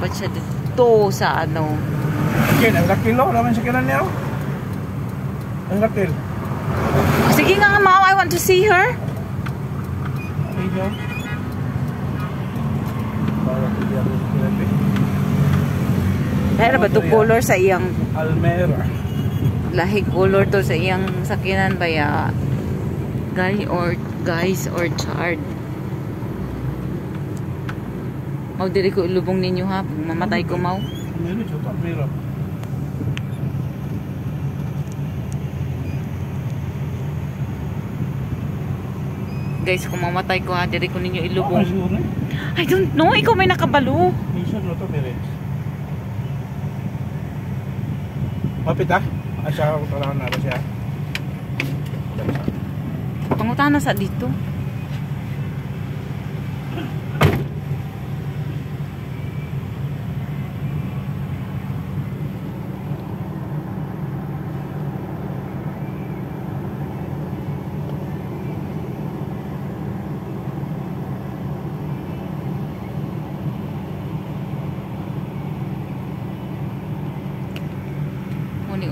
dapat siya dito sa ano. Ken, ang lakil lo, naman siya kinan niya. Ang lakil. Sige nga Mau, I want to see her. Ayun. Dahil ba ito color sa iyang Almera. lahi color to sa iyang sakinan ba ya? Guys or chard. Mau diri ko ilubong ninyo ha, pag mamatay ko Mau. Meron siya, Almera. Guys, kung mamatay ko ha, diri ko ninyo ilubong. I don't know, ikaw may nakabalo. Minsan no to, Mire. Mapit ah. Asya ako talaga na ba siya? Pangutana sa dito.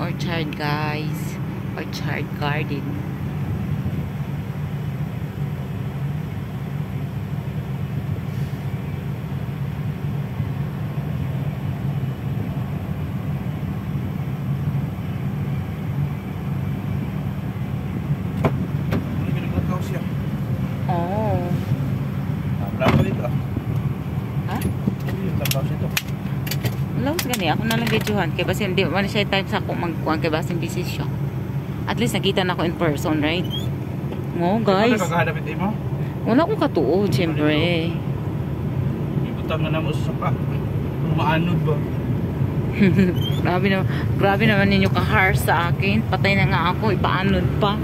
Orchard guys, orchard garden. Oh. Berapa dito? Ha? Yung labas ito. Alam sa gani, ako nalang videohan kay basi hindi man siya time sa ako magkuhan kay basi busy siya. At least nakita na ako in person, right? Mo guys. Ano kakahanap ito mo? Wala akong katuod, syempre. Ibutang na mo sa pa. Maanod ba? grabe naman ninyo ka-harsh sa akin. Patay na nga ako, ipaanod pa.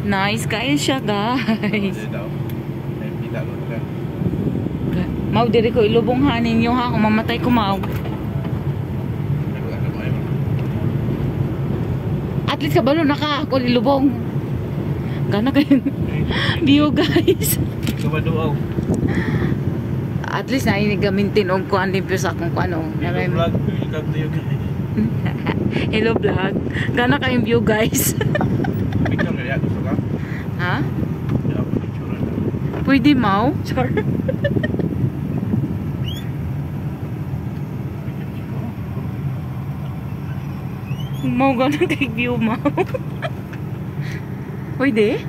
Nice kain siya guys. Mau diri ko ilubonghan ninyo ha kung mamatay ko Mau. At least kabalo naka ako ilubong. Gana kayo view guys. Kumaduaw. At least na inigamintin og kuan limpyo sa akong ano. Hello vlog. Gana kayong view guys. Ha? Pwede Mau? Char. Mau gana kay view Mau. Pwede?